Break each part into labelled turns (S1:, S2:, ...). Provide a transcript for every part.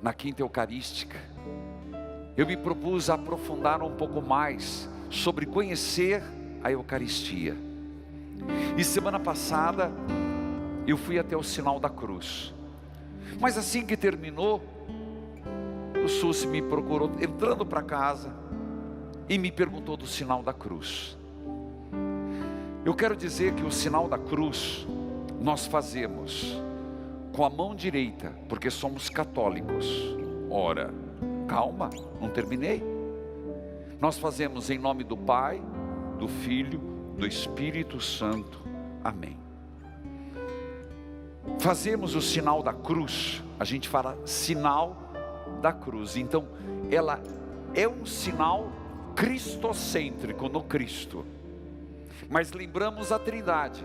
S1: na quinta eucarística, eu me propus a aprofundar um pouco mais sobre conhecer a Eucaristia. E semana passada eu fui até o sinal da cruz. Mas assim que terminou, o Susi me procurou entrando para casa e me perguntou do sinal da cruz. Eu quero dizer que o sinal da cruz nós fazemos com a mão direita, porque somos católicos. Ora, calma, não terminei. Nós fazemos em nome do Pai, do Filho, do Espírito Santo. Amém. Fazemos o sinal da cruz, a gente fala sinal da cruz. Então, ela é um sinal cristocêntrico no Cristo. Mas lembramos a Trindade.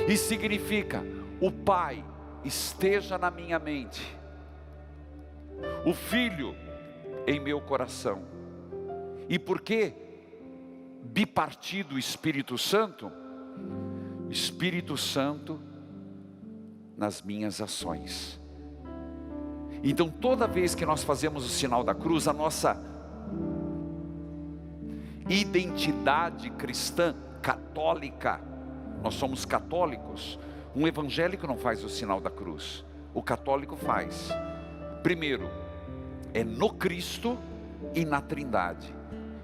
S1: E significa: o Pai esteja na minha mente, o Filho em meu coração. E por que bipartido o Espírito Santo? Espírito Santo nas minhas ações. Então toda vez que nós fazemos o sinal da cruz, a nossa identidade cristã, católica, nós somos católicos. Um evangélico não faz o sinal da cruz, o católico faz. Primeiro, é no Cristo e na Trindade.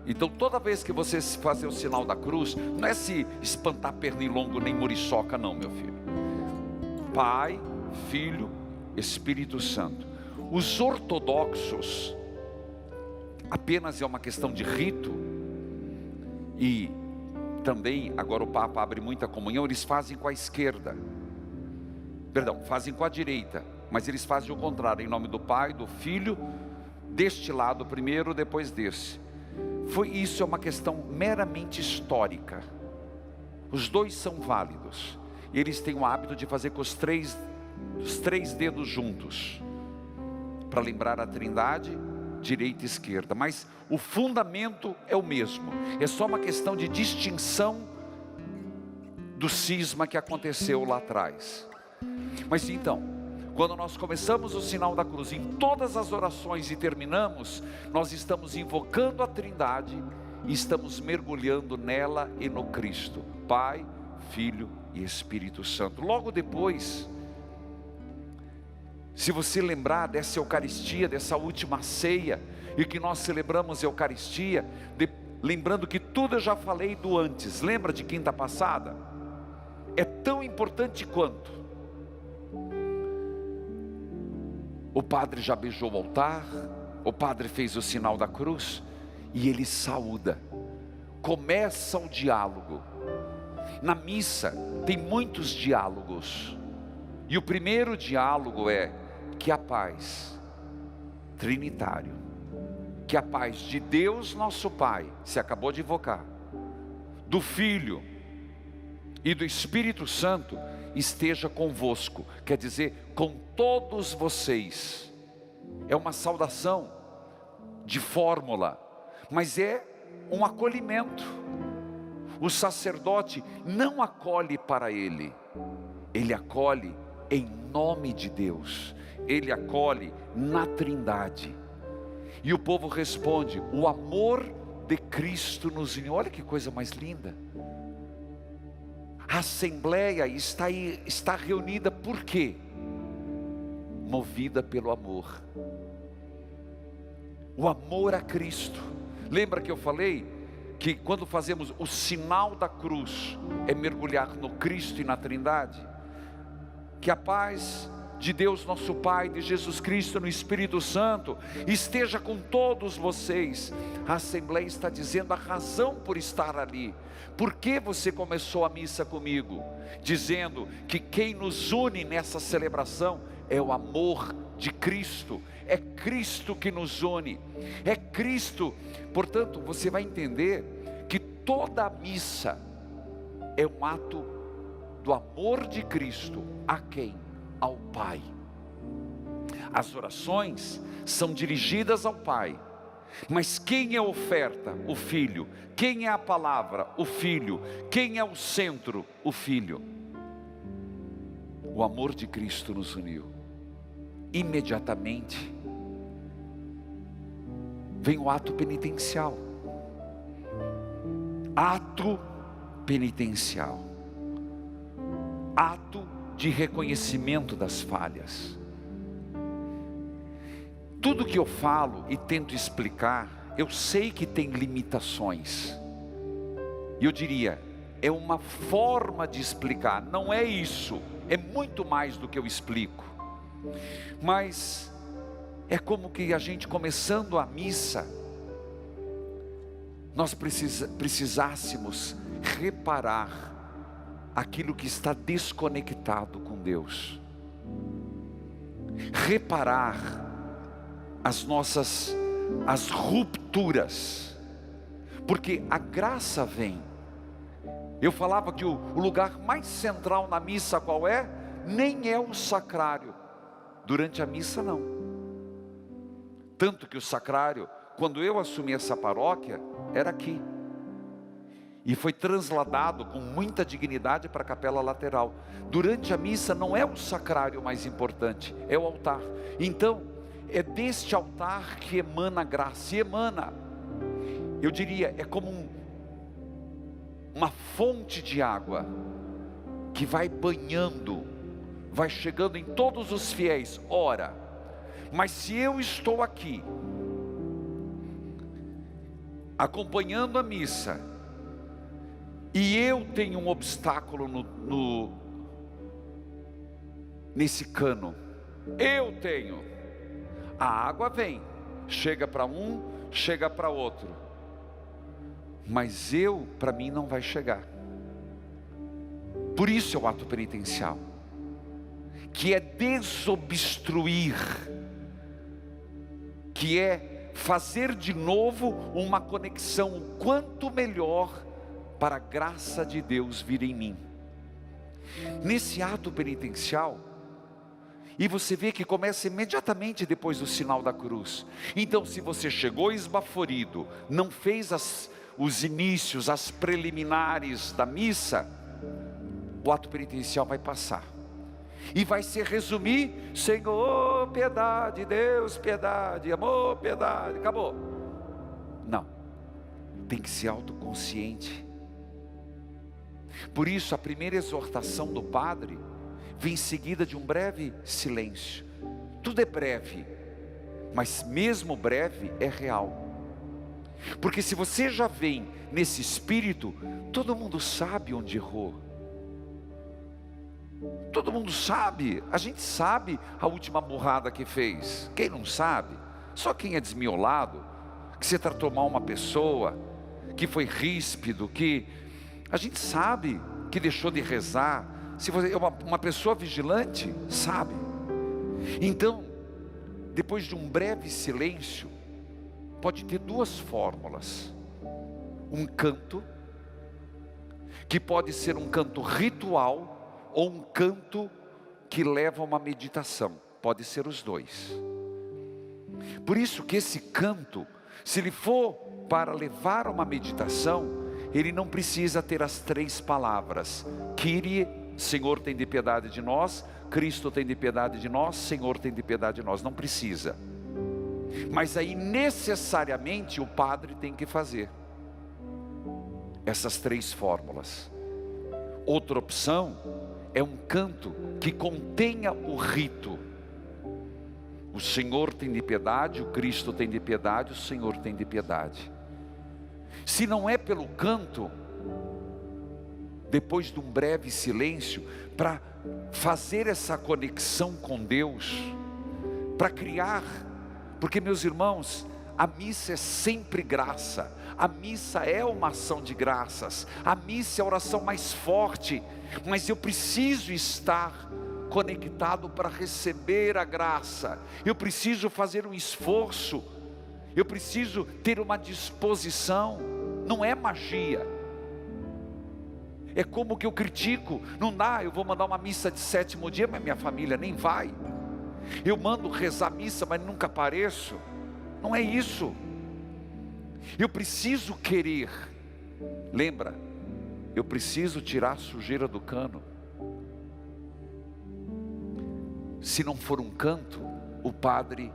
S1: Então toda vez que você fazer o sinal da cruz, não é se espantar pernilongo nem muriçoca não, meu filho. Pai, Filho, Espírito Santo. Os ortodoxos, apenas é uma questão de rito. E também, agora o Papa abre muita comunhão, eles fazem com a esquerda. Perdão, fazem com a direita. Mas eles fazem o contrário, em nome do Pai, do Filho, deste lado primeiro, depois desse. Isso é uma questão meramente histórica. Os dois são válidos. E eles têm o hábito de fazer com os três dedos juntos, para lembrar a Trindade, direita e esquerda. Mas o fundamento é o mesmo. É só uma questão de distinção do cisma que aconteceu lá atrás. Mas então, quando nós começamos o sinal da cruz, em todas as orações e terminamos, nós estamos invocando a Trindade e estamos mergulhando nela e no Cristo, Pai, Filho e Espírito Santo. Logo depois, se você lembrar dessa Eucaristia, dessa última ceia, e que nós celebramos a Eucaristia, lembrando que tudo eu já falei do antes, lembra de quinta passada? É tão importante quanto. O padre já beijou o altar, o padre fez o sinal da cruz, e ele saúda, começa o diálogo. Na missa tem muitos diálogos, e o primeiro diálogo é que a paz, trinitário, que a paz de Deus nosso Pai, se acabou de invocar, do Filho e do Espírito Santo, esteja convosco, quer dizer, com todos vocês. É uma saudação de fórmula, mas é um acolhimento. O sacerdote não acolhe para ele, ele acolhe em nome de Deus, ele acolhe na Trindade. E o povo responde: o amor de Cristo nos uniu. Olha que coisa mais linda. A assembleia está reunida por quê? Movida pelo amor. O amor a Cristo. Lembra que eu falei que quando fazemos o sinal da cruz, é mergulhar no Cristo e na Trindade? Que a paz de Deus nosso Pai, de Jesus Cristo, no Espírito Santo, esteja com todos vocês. A Assembleia está dizendo a razão por estar ali. Por que você começou a missa comigo? Dizendo que quem nos une nessa celebração é o amor de Cristo. É Cristo que nos une. É Cristo. Portanto, você vai entender que toda a missa é um ato do amor de Cristo. A quem? Ao Pai. As orações são dirigidas ao Pai, mas quem é a oferta? O Filho. Quem é a palavra? O Filho. Quem é o centro? O Filho. O amor de Cristo nos uniu. Imediatamente vem o ato penitencial. Ato penitencial. Ato de reconhecimento das falhas. Tudo que eu falo e tento explicar, eu sei que tem limitações. E eu diria, é uma forma de explicar, não é isso, é muito mais do que eu explico. Mas é como que a gente começando a missa, nós precisássemos reparar aquilo que está desconectado com Deus. Reparar as rupturas. Porque a graça vem. Eu falava que o lugar mais central na missa qual é? Nem é o sacrário. Durante a missa não. Tanto que o sacrário, quando eu assumi essa paróquia, era aqui. E foi trasladado com muita dignidade para a capela lateral. Durante a missa não é o sacrário mais importante, é o altar. Então, é deste altar que emana a graça. E emana, eu diria, é como uma fonte de água que vai banhando, vai chegando em todos os fiéis. Ora, mas se eu estou aqui acompanhando a missa e eu tenho um obstáculo nesse cano, eu tenho, a água vem, chega para um, chega para outro, mas para mim não vai chegar. Por isso é o ato penitencial, que é desobstruir, que é fazer de novo uma conexão o quanto melhor para a graça de Deus vir em mim. Nesse ato penitencial, e você vê que começa imediatamente depois do sinal da cruz. Então, se você chegou esbaforido, não fez os inícios, as preliminares da missa, o ato penitencial vai passar. E vai se resumir: Senhor, piedade, Deus, piedade, amor, piedade, acabou. Não, tem que ser autoconsciente. Por isso a primeira exortação do padre vem seguida de um breve silêncio. Tudo é breve, mas mesmo breve é real. Porque se você já vem nesse espírito, todo mundo sabe onde errou. Todo mundo sabe, a gente sabe a última burrada que fez. Quem não sabe? Só quem é desmiolado, que você tratou mal uma pessoa, que foi ríspido, que a gente sabe que deixou de rezar. Se você é uma pessoa vigilante, sabe. Então, depois de um breve silêncio, pode ter duas fórmulas: um canto, que pode ser um canto ritual, ou um canto que leva a uma meditação. Pode ser os dois. Por isso que esse canto, se ele for para levar a uma meditação, ele não precisa ter as três palavras: Kyrie, Senhor tem de piedade de nós; Cristo tem de piedade de nós; Senhor tem de piedade de nós. Não precisa. Mas aí necessariamente o padre tem que fazer essas três fórmulas. Outra opção é um canto que contenha o rito: o Senhor tem de piedade, o Cristo tem de piedade, o Senhor tem de piedade. Se não é pelo canto, depois de um breve silêncio, para fazer essa conexão com Deus, para criar, porque meus irmãos, a missa é sempre graça, a missa é uma ação de graças, a missa é a oração mais forte, mas eu preciso estar conectado para receber a graça, eu preciso fazer um esforço, eu preciso ter uma disposição. Não é magia. É como que eu critico: não dá, eu vou mandar uma missa de 7º dia, mas minha família nem vai. Eu mando rezar missa, mas nunca apareço. Não é isso. Eu preciso querer. Lembra, eu preciso tirar a sujeira do cano. Se não for um canto, o padre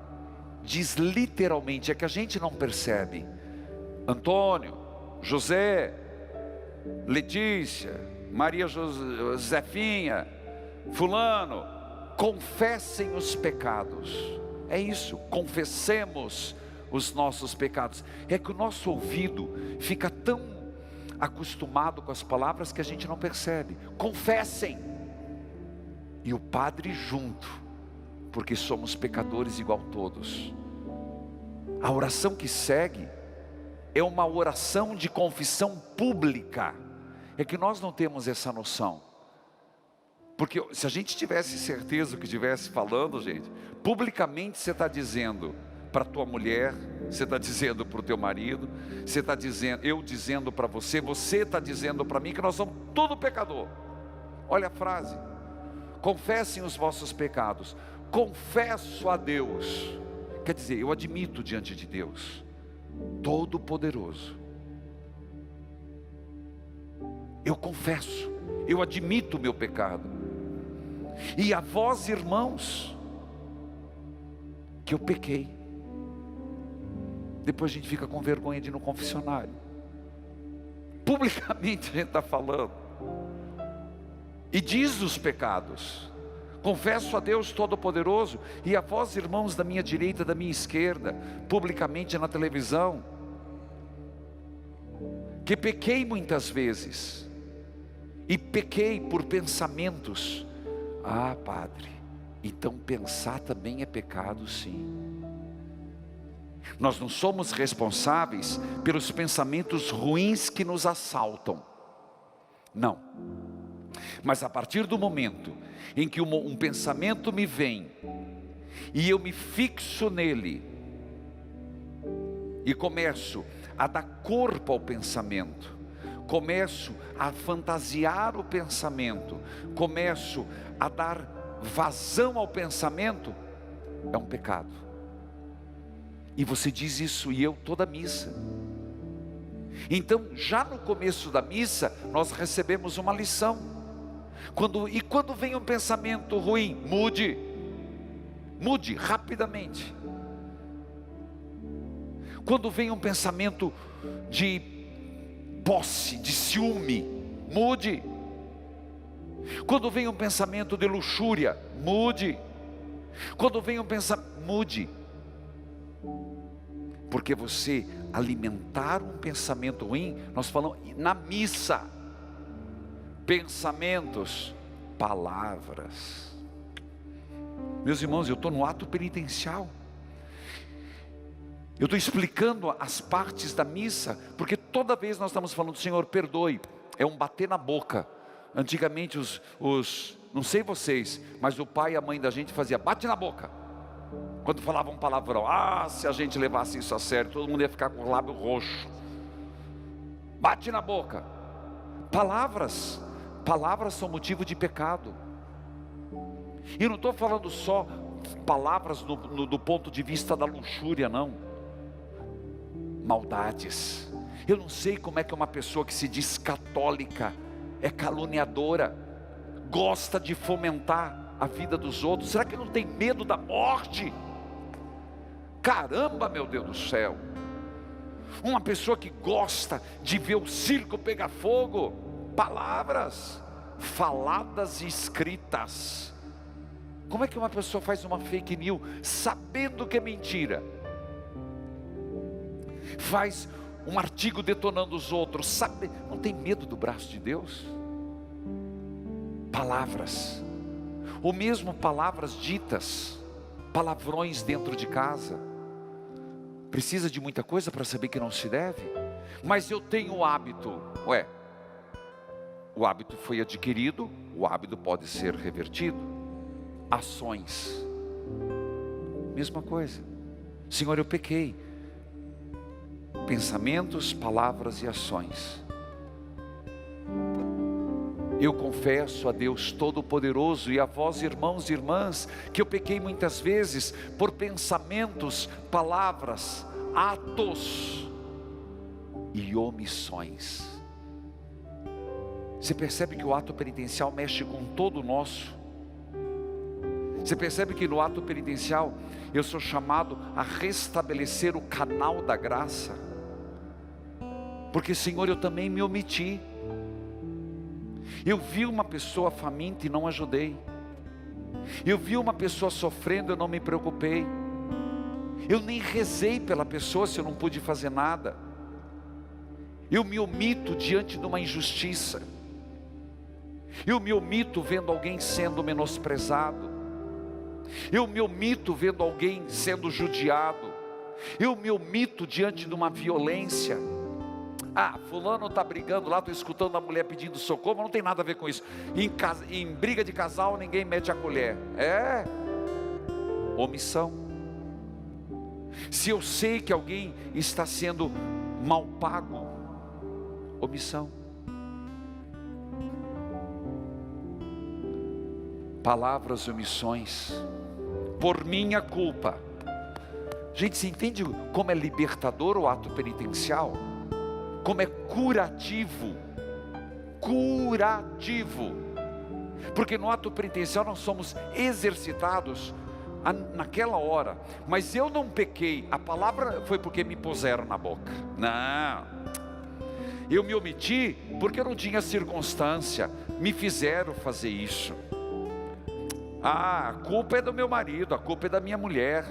S1: diz literalmente, é que a gente não percebe. Antônio, José, Letícia, Maria Josefinha, fulano, confessem os pecados. É isso, confessemos os nossos pecados. É que o nosso ouvido fica tão acostumado com as palavras que a gente não percebe. Confessem. E o Padre junto, porque somos pecadores igual todos. A oração que segue é uma oração de confissão pública. É que nós não temos essa noção. Porque se a gente tivesse certeza do que estivesse falando, gente, publicamente você está dizendo para tua mulher, você está dizendo para o teu marido, você está dizendo, eu dizendo para você, você está dizendo para mim que nós somos tudo pecador. Olha a frase: confessem os vossos pecados. Confesso a Deus, quer dizer, eu admito diante de Deus Todo-Poderoso. Eu confesso, eu admito o meu pecado. E a vós, irmãos, que eu pequei. Depois a gente fica com vergonha de ir no confessionário. Publicamente a gente está falando. E diz os pecados. Confesso a Deus Todo-Poderoso e a vós, irmãos, da minha direita, da minha esquerda, publicamente na televisão, que pequei muitas vezes. E pequei por pensamentos. Ah, Padre, então pensar também é pecado, sim. Nós não somos responsáveis pelos pensamentos ruins que nos assaltam. Não. Mas a partir do momento em que um pensamento me vem e eu me fixo nele e começo a dar corpo ao pensamento, começo a fantasiar o pensamento, começo a dar vazão ao pensamento, é um pecado. E você diz isso, e eu toda missa. Então, já no começo da missa, nós recebemos uma lição. Quando vem um pensamento ruim, mude rapidamente. Quando vem um pensamento de posse, de ciúme, mude. Quando vem um pensamento de luxúria, mude. Quando vem um pensamento, mude. Porque você alimentar um pensamento ruim, nós falamos na missa, pensamentos, palavras. Meus irmãos, eu estou no ato penitencial. Eu estou explicando as partes da missa, porque toda vez nós estamos falando, Senhor, perdoe, é um bater na boca. Antigamente não sei vocês, mas o pai e a mãe da gente fazia, bate na boca. Quando falavam palavrão, se a gente levasse isso a sério, todo mundo ia ficar com o lábio roxo. Bate na boca. Palavras são motivo de pecado. E não estou falando só palavras do ponto de vista da luxúria, não. Maldades. Eu não sei como é que uma pessoa que se diz católica é caluniadora, gosta de fomentar a vida dos outros. Será que não tem medo da morte? Caramba, meu Deus do céu. Uma pessoa que gosta de ver o circo pegar fogo. Palavras faladas e escritas. Como é que uma pessoa faz uma fake news sabendo que é mentira? Faz um artigo detonando os outros, sabe? Não tem medo do braço de Deus? Palavras, ou mesmo palavras ditas, palavrões dentro de casa. Precisa de muita coisa para saber que não se deve? Mas eu tenho o hábito. O hábito foi adquirido, o hábito pode ser revertido. Ações, mesma coisa. Senhor, eu pequei. Pensamentos, palavras e ações. Eu confesso a Deus Todo-Poderoso e a vós, irmãos e irmãs, que eu pequei muitas vezes por pensamentos, palavras, atos e omissões. Você percebe que o ato penitencial mexe com todo o nosso. Você percebe que no ato penitencial eu sou chamado a restabelecer o canal da graça, porque, Senhor, eu também me omiti. Eu vi uma pessoa faminta e não ajudei. Eu vi uma pessoa sofrendo e eu não me preocupei. Eu nem rezei pela pessoa se eu não pude fazer nada. Eu me omito diante de uma injustiça. Eu me omito vendo alguém sendo menosprezado. Eu me omito vendo alguém sendo judiado. Eu me omito diante de uma violência. Fulano está brigando lá, estou escutando a mulher pedindo socorro, mas não tem nada a ver com isso. Em briga de casal ninguém mete a colher. Omissão. Se eu sei que alguém está sendo mal pago, omissão. Palavras e omissões, por minha culpa. Gente, você entende como é libertador o ato penitencial? Como é curativo. Curativo. Porque no ato penitencial nós somos exercitados naquela hora. Mas eu não pequei, a palavra foi porque me puseram na boca. Não, eu me omiti porque eu não tinha circunstância. Me fizeram fazer isso. A culpa é do meu marido, a culpa é da minha mulher,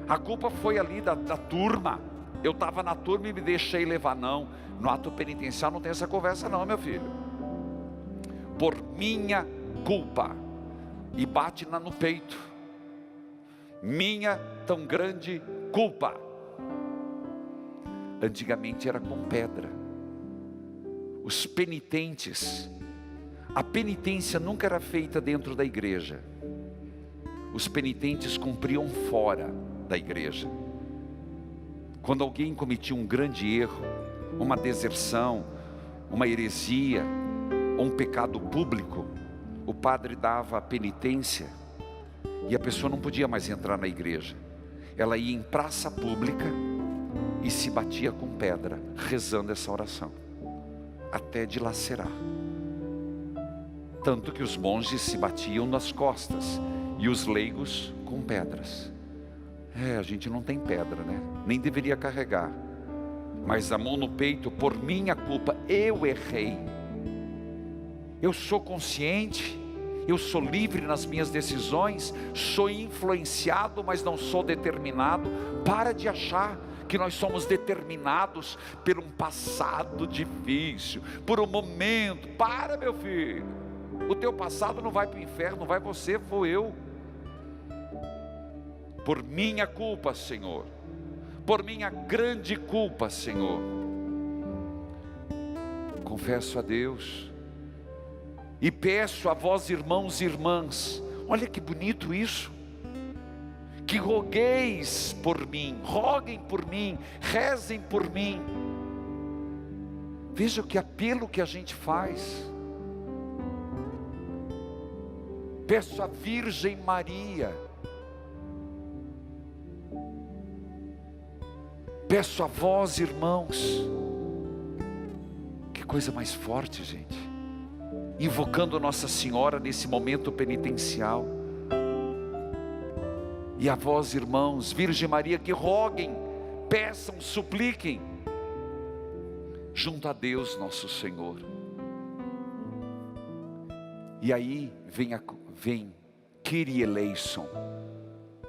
S1: a culpa foi ali da turma. Eu estava na turma e me deixei levar. Não, no ato penitencial não tem essa conversa não, meu filho. Por minha culpa. E bate no peito. Minha tão grande culpa. Antigamente era com pedra. Os penitentes, a penitência nunca era feita dentro da igreja. Os penitentes cumpriam fora da igreja. Quando alguém cometia um grande erro, uma deserção, uma heresia, ou um pecado público, o padre dava a penitência e a pessoa não podia mais entrar na igreja. Ela ia em praça pública e se batia com pedra, rezando essa oração, até dilacerar. Tanto que os monges se batiam nas costas e os leigos com pedras. A gente não tem pedra, né? Nem deveria carregar. Mas a mão no peito, por minha culpa, eu errei. Eu sou consciente, eu sou livre nas minhas decisões, sou influenciado, mas não sou determinado. Para de achar que nós somos determinados por um passado difícil, por um momento. Para, meu filho. O teu passado não vai para o inferno, não vai você, vou eu. Por minha culpa, Senhor, por minha grande culpa, Senhor, confesso a Deus e peço a vós, irmãos e irmãs, olha que bonito isso, que rogueis por mim, roguem por mim, rezem por mim. Veja que apelo que a gente faz. Peço à Virgem Maria, peço a vós, irmãos. Que coisa mais forte, gente. Invocando Nossa Senhora nesse momento penitencial. E a vós, irmãos, Virgem Maria, que roguem, peçam, supliquem junto a Deus nosso Senhor. E aí vem Kyrie eleison,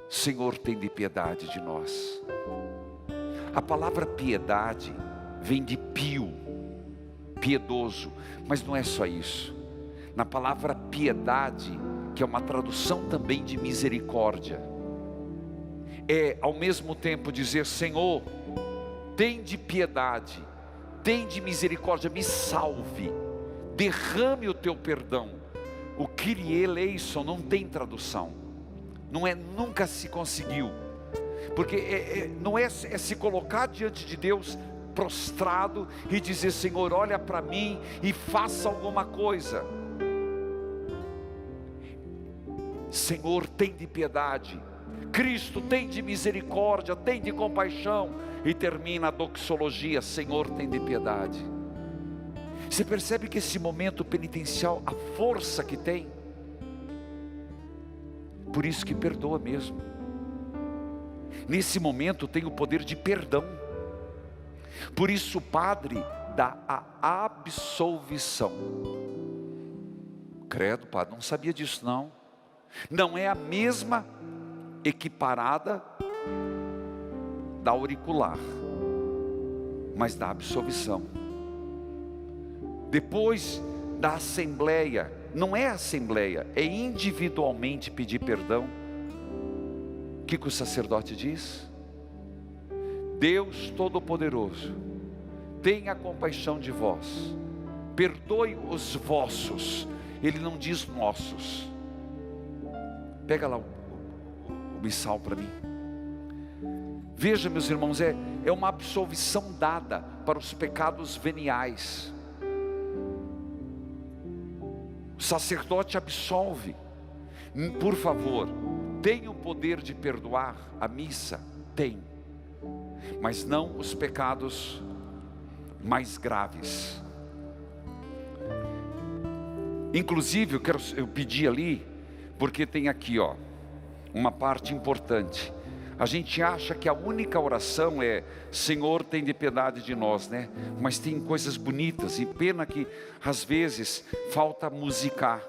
S1: Senhor, tem de piedade de nós. A palavra piedade vem de pio, piedoso, mas não é só isso. Na palavra piedade, que é uma tradução também de misericórdia, é ao mesmo tempo dizer: Senhor, tem de piedade, tem de misericórdia, me salve, derrame o teu perdão. O Kyrie eleison não tem tradução, nunca se conseguiu. Porque não é se colocar diante de Deus prostrado e dizer: Senhor, olha para mim e faça alguma coisa. Senhor, tem de piedade, Cristo, tem de misericórdia, tem de compaixão. E termina a doxologia: Senhor, tem de piedade. Você percebe que esse momento penitencial, a força que tem, Por isso que perdoa mesmo. Nesse momento tem o poder de perdão. Por isso o padre dá a absolvição. Credo, padre, não sabia disso não. Não é a mesma equiparada da auricular, mas da absolvição. Depois da assembleia, não é assembleia, é individualmente pedir perdão. O que o sacerdote diz? Deus Todo-Poderoso, tenha compaixão de vós, perdoe os vossos. Ele não diz nossos. Pega lá o missal para mim. Veja, meus irmãos, é uma absolvição dada para os pecados veniais. O sacerdote absolve. Por favor, tem o poder de perdoar a missa? Tem. Mas não os pecados mais graves. Inclusive, eu pedi ali, porque tem aqui, uma parte importante. A gente acha que a única oração é Senhor, tem de piedade de nós, né? Mas tem coisas bonitas, e pena que às vezes falta musicar.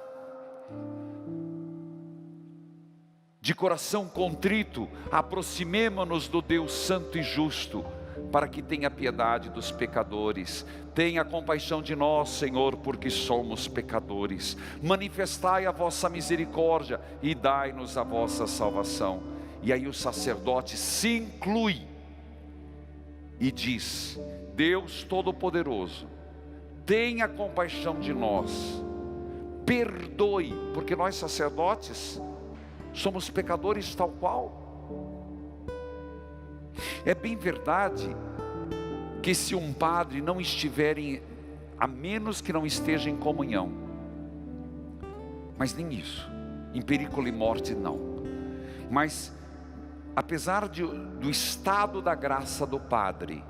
S1: De coração contrito, aproximemo-nos do Deus Santo e Justo, para que tenha piedade dos pecadores. Tenha compaixão de nós, Senhor, porque somos pecadores. Manifestai a vossa misericórdia e dai-nos a vossa salvação. E aí o sacerdote se inclui e diz: Deus Todo-Poderoso, tenha compaixão de nós, perdoe, porque nós sacerdotes somos pecadores tal qual. É bem verdade que se um padre não estiver a menos que não esteja em comunhão, mas nem isso, em perigo e morte não, mas apesar do estado da graça do padre,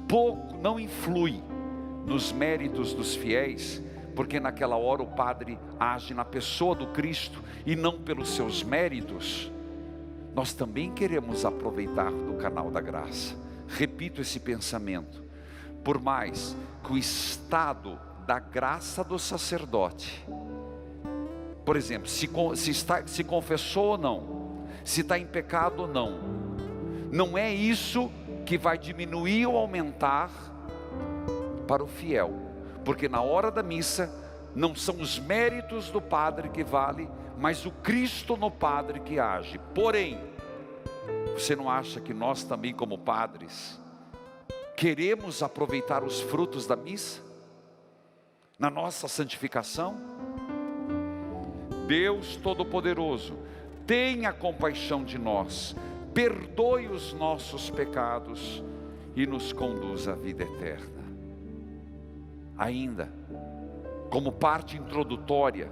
S1: pouco não influi nos méritos dos fiéis, porque naquela hora o padre age na pessoa do Cristo e não pelos seus méritos. Nós também queremos aproveitar do canal da graça. Repito esse pensamento: por mais que o estado da graça do sacerdote, por exemplo, se confessou ou não, se está em pecado ou não, não é isso que vai diminuir ou aumentar para o fiel, porque na hora da missa não são os méritos do padre que vale, mas o Cristo no padre que age. Porém, você não acha que nós também, como padres, queremos aproveitar os frutos da missa na nossa santificação? Deus Todo-Poderoso, tenha compaixão de nós, perdoe os nossos pecados e nos conduz à vida eterna. Ainda, como parte introdutória,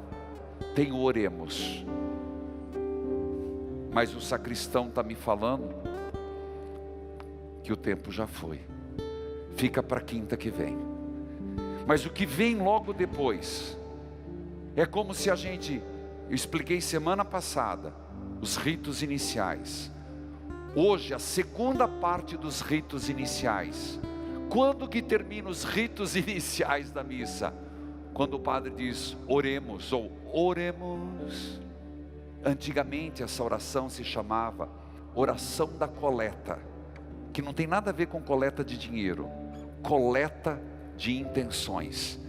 S1: tem o oremos. Mas o sacristão está me falando que o tempo já foi. Fica para quinta que vem. Mas o que vem logo depois é como se eu expliquei semana passada, os ritos iniciais. Hoje, a segunda parte dos ritos iniciais. Quando que termina os ritos iniciais da missa? Quando o padre diz oremos ou oremos. Antigamente essa oração se chamava oração da coleta, que não tem nada a ver com coleta de dinheiro, coleta de intenções.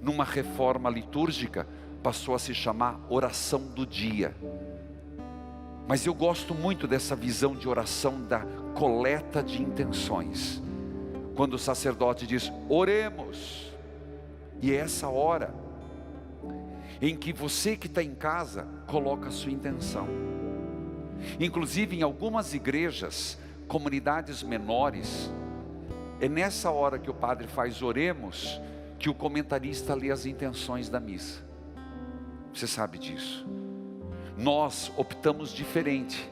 S1: Numa reforma litúrgica passou a se chamar oração do dia. Mas eu gosto muito dessa visão de oração da coleta de intenções, quando o sacerdote diz oremos, e é essa hora em que você que está em casa coloca a sua intenção. Inclusive em algumas igrejas, comunidades menores, é nessa hora que o padre faz oremos, que o comentarista lê as intenções da missa. Você sabe disso. Nós optamos diferente,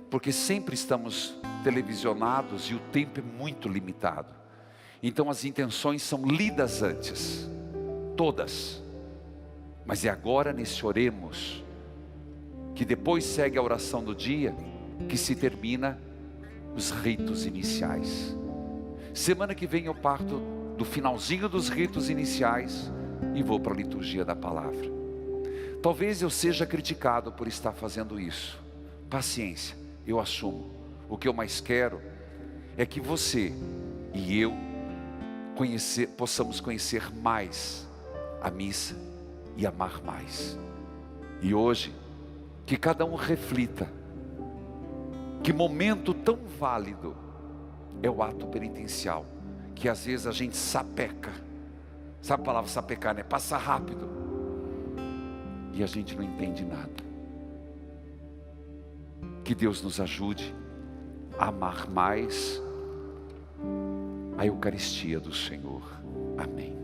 S1: porque sempre estamos televisionados e o tempo é muito limitado. Então as intenções são lidas antes, todas. Mas é agora nesse oremos que depois segue a oração do dia, que se termina os ritos iniciais. Semana que vem eu parto do finalzinho dos ritos iniciais e vou para a liturgia da palavra. Talvez eu seja criticado por estar fazendo isso. Paciência, eu assumo. O que eu mais quero é que você e eu possamos conhecer mais a missa e amar mais. E hoje, que cada um reflita que momento tão válido é o ato penitencial, que às vezes a gente sapeca. Sabe a palavra sapecar, né? Passa rápido e a gente não entende nada. Que Deus nos ajude a amar mais a Eucaristia do Senhor. Amém.